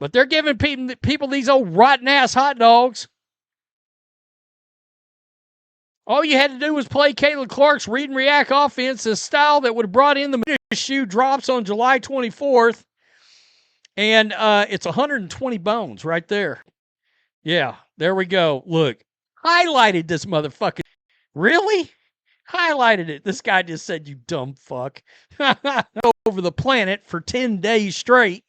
But they're giving people these old rotten-ass hot dogs. All you had to do was play Caitlin Clark's read and react offense, a style that would have brought in the shoe drops on July 24th. And it's 120 bones right there. Yeah, there we go. Look, highlighted this motherfucker. Really? Highlighted it. This guy just said, you dumb fuck. Over the planet for 10 days straight.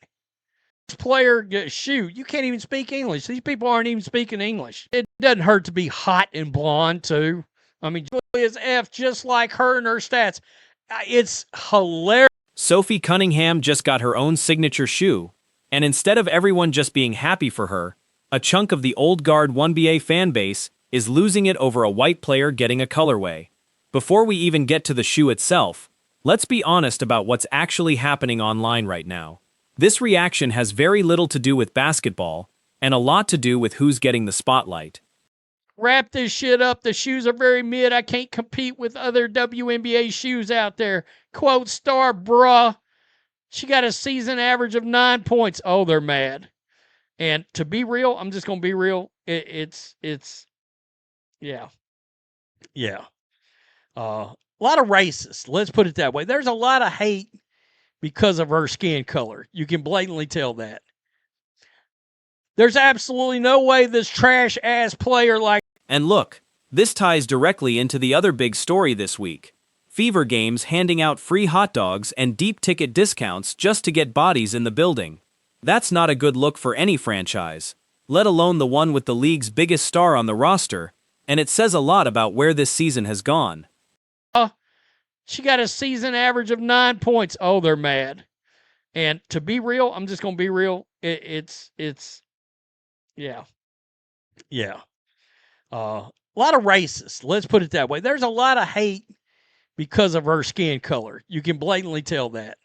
This player, shoot, you can't even speak English. These people aren't even speaking English. It doesn't hurt to be hot and blonde, too. I mean, Julie is F just like her and her stats. It's hilarious. Sophie Cunningham just got her own signature shoe, and instead of everyone just being happy for her, a chunk of the old guard 1BA fan base is losing it over a white player getting a colorway. Before we even get to the shoe itself, let's be honest about what's actually happening online right now. This reaction has very little to do with basketball, and a lot to do with who's getting the spotlight. Wrap this shit up. The shoes are very mid. I can't compete with other WNBA shoes out there. Quote star, bruh. She got a season average of 9 points. Oh, they're mad. And to be real, I'm just going to be real. It's yeah. A lot of racist. Let's put it that way. There's a lot of hate because of her skin color. You can blatantly tell that. There's absolutely no way this trash-ass player like... And look, this ties directly into the other big story this week. Fever Games handing out free hot dogs and deep ticket discounts just to get bodies in the building. That's not a good look for any franchise, let alone the one with the league's biggest star on the roster, and it says a lot about where this season has gone. She got a season average of 9 points. Oh, they're mad. And to be real, I'm just going to be real. Yeah. A lot of racist. Let's put it that way. There's a lot of hate because of her skin color. You can blatantly tell that.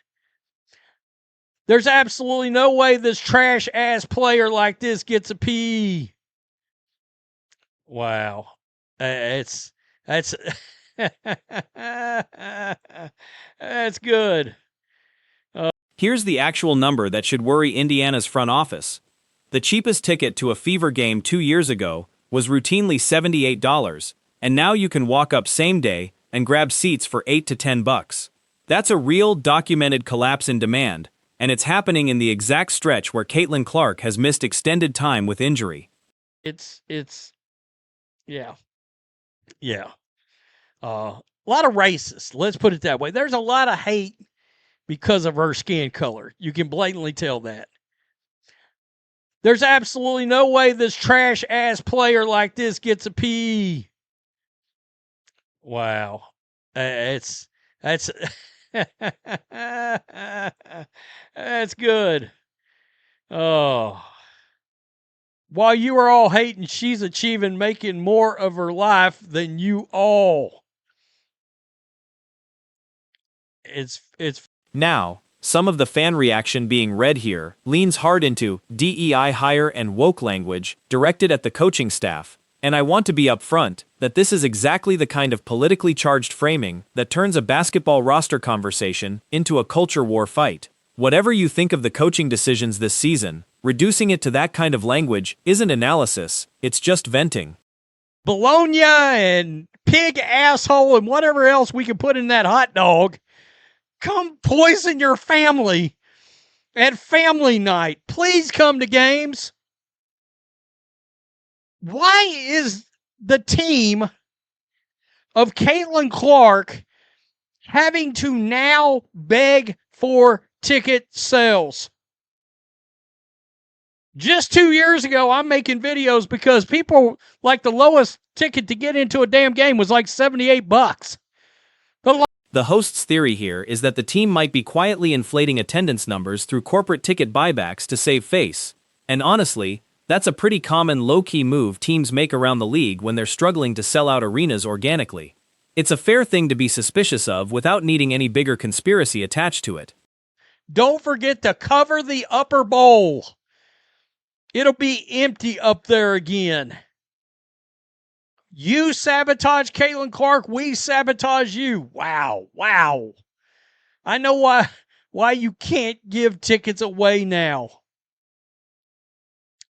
There's absolutely no way this trash-ass player like this gets a P. Wow. That's that's good. Here's the actual number that should worry Indiana's front office. The cheapest ticket to a Fever game 2 years ago was routinely $78, and now you can walk up same day and grab seats for $8 to $10. That's a real documented collapse in demand, and it's happening in the exact stretch where Caitlin Clark has missed extended time with injury. Yeah. A lot of racist. Let's put it that way. There's a lot of hate because of her skin color. You can blatantly tell that. There's absolutely no way this trash-ass player like this gets a P. Wow. That's that's good. Oh. While you are all hating, she's achieving making more of her life than you all. It's Now, some of the fan reaction being read here leans hard into DEI hire and woke language directed at the coaching staff, and I want to be upfront that this is exactly the kind of politically charged framing that turns a basketball roster conversation into a culture war fight. Whatever you think of the coaching decisions this season, reducing it to that kind of language isn't analysis, it's just venting. Bologna and pig asshole and whatever else we can put in that hot dog. Come poison your family at family night. Please come to games. Why is the team of Caitlin Clark having to now beg for ticket sales? Just 2 years ago, I'm making videos because people like the lowest ticket to get into a damn game was like $78. The host's theory here is that the team might be quietly inflating attendance numbers through corporate ticket buybacks to save face. And honestly, that's a pretty common low-key move teams make around the league when they're struggling to sell out arenas organically. It's a fair thing to be suspicious of without needing any bigger conspiracy attached to it. Don't forget to cover the upper bowl. It'll be empty up there again. You sabotage Caitlin Clark, we sabotage you. Wow. I know why you can't give tickets away now.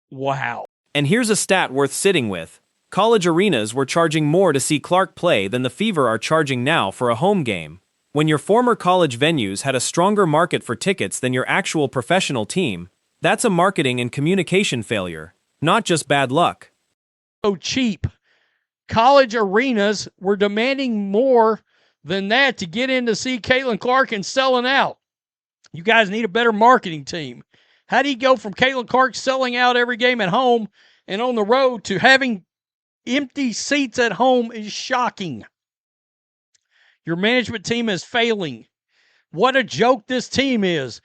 Wow. And here's a stat worth sitting with. College arenas were charging more to see Clark play than the Fever are charging now for a home game. When your former college venues had a stronger market for tickets than your actual professional team, that's a marketing and communication failure, not just bad luck. So cheap. College arenas were demanding more than that to get in to see Caitlin Clark and selling out. You guys need a better marketing team. How do you go from Caitlin Clark selling out every game at home and on the road to having empty seats at home is shocking. Your management team is failing. What a joke this team is.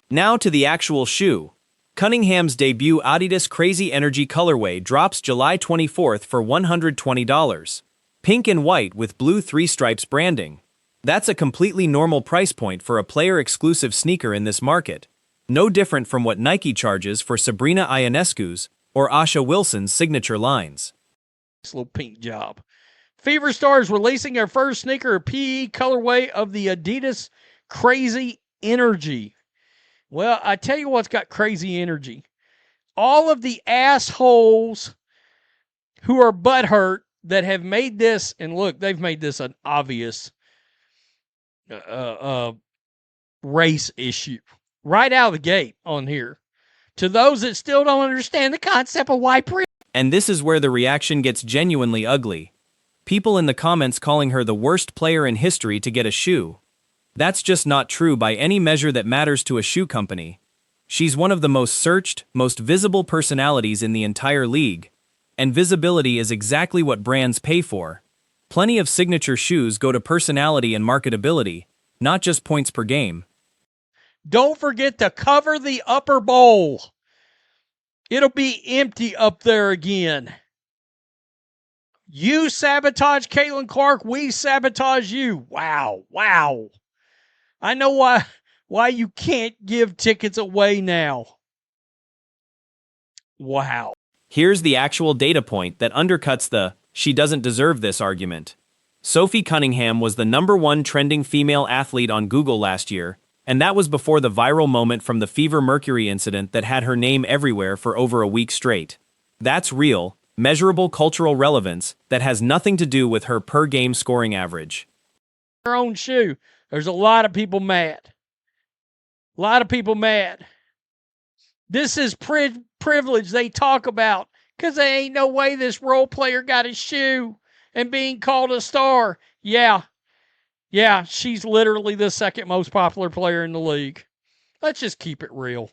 Now to the actual shoe. Cunningham's debut Adidas Crazy Energy colorway drops July 24th for $120. Pink and white with blue 3 stripes branding. That's a completely normal price point for a player-exclusive sneaker in this market. No different from what Nike charges for Sabrina Ionescu's or Asha Wilson's signature lines. This little pink job. Fever Stars releasing their first sneaker PE colorway of the Adidas Crazy Energy. Well, I tell you what's got crazy energy. All of the assholes who are butthurt that have made this, and look, they've made this an obvious race issue right out of the gate on here. To those that still don't understand the concept of white privilege. And this is where the reaction gets genuinely ugly. People in the comments calling her the worst player in history to get a shoe. That's just not true by any measure that matters to a shoe company. She's one of the most searched, most visible personalities in the entire league. And visibility is exactly what brands pay for. Plenty of signature shoes go to personality and marketability, not just points per game. Don't forget to cover the upper bowl. It'll be empty up there again. You sabotage Caitlin Clark, we sabotage you. Wow. I know why you can't give tickets away now. Wow. Here's the actual data point that undercuts the "she doesn't deserve this" argument. Sophie Cunningham was the #1 trending female athlete on Google last year, and that was before the viral moment from the Fever Mercury incident that had her name everywhere for over a week straight. That's real, measurable cultural relevance that has nothing to do with her per-game scoring average. Her own shoe. There's a lot of people mad. This is privilege they talk about because there ain't no way this role player got a shoe and being called a star. Yeah, she's literally the second most popular player in the league. Let's just keep it real.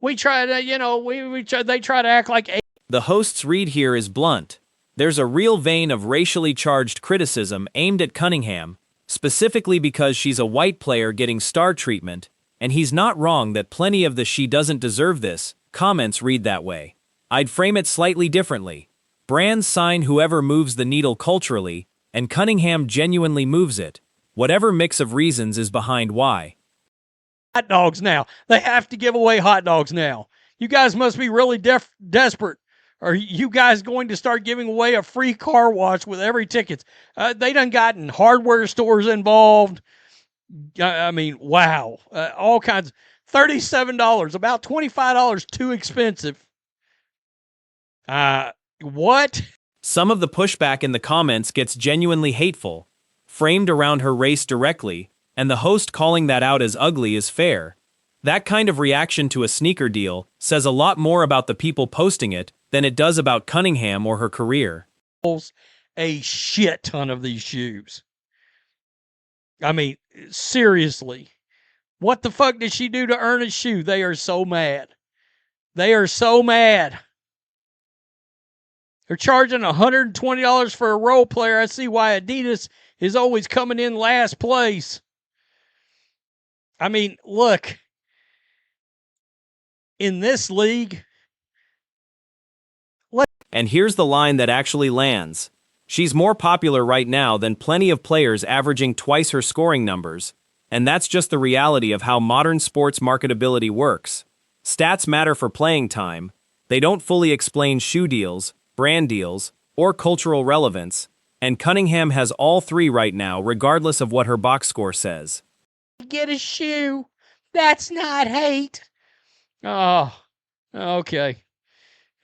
We try to, they try to act like... The host's read here is blunt. There's a real vein of racially charged criticism aimed at Cunningham, specifically because she's a white player getting star treatment, and he's not wrong that plenty of the "she doesn't deserve this" comments read that way. I'd frame it slightly differently. Brands sign whoever moves the needle culturally, and Cunningham genuinely moves it. Whatever mix of reasons is behind why. Hot dogs now. They have to give away hot dogs now. You guys must be really desperate. Are you guys going to start giving away a free car wash with every ticket? They done gotten hardware stores involved. I mean, wow. All kinds. $37, about $25 too expensive. What? Some of the pushback in the comments gets genuinely hateful, framed around her race directly, and the host calling that out as ugly is fair. That kind of reaction to a sneaker deal says a lot more about the people posting it than it does about Cunningham or her career. A shit ton of these shoes. I mean, seriously. What the fuck did she do to earn a shoe? They are so mad. They're charging $120 for a role player. I see why Adidas is always coming in last place. I mean, look. In this league. And here's the line that actually lands. She's more popular right now than plenty of players averaging twice her scoring numbers. And that's just the reality of how modern sports marketability works. Stats matter for playing time. They don't fully explain shoe deals, brand deals, or cultural relevance. And Cunningham has all three right now, regardless of what her box score says. Get a shoe. That's not hate. Oh, Okay.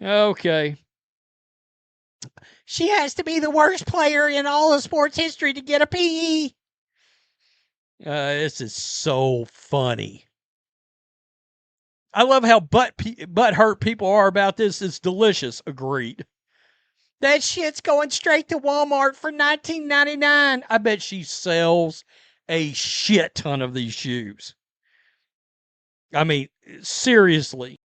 Okay. She has to be the worst player in all of sports history to get a PE. This is so funny. I love how butt hurt people are about this. It's delicious. Agreed. That shit's going straight to Walmart for $19.99. I bet she sells a shit ton of these shoes. I mean, seriously.